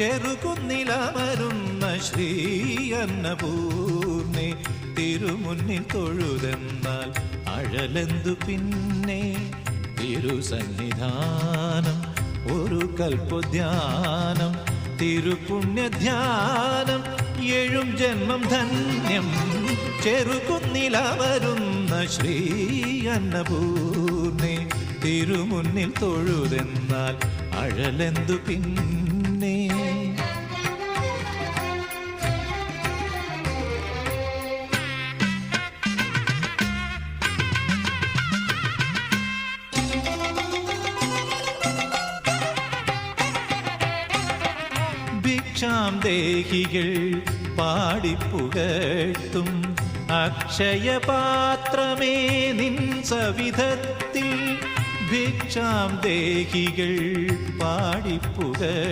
ചെറുകുന്നിലമരുന്ന ശ്രീ അന്നപൂർണേ തിരുമുന്നിൽ തൊഴുതെന്നാൽ അഴലെന്തു പിന്നെ തിരുസന്നിധാനം ഒരു കൽപ്പധ്യാനം തിരുപുണ്യധ്യാനം ഏഴും ജന്മം ധന്യം ചെറുകുന്നിലവരുന്ന ശ്രീ അന്നപൂർണേ തിരുമുന്നിൽ തൊഴുതെന്നാൽ അഴലെന്തു പിന്നെ ഭിക്ഷാം ദേഹികൾ പാടിപ്പുകഴ്ത്തും അക്ഷയപാത്രമേ നിൻ സവിധത്തിൽ ഭിക്ഷാം ദേഹികൾ പാടിപ്പുകഴ്ത്തും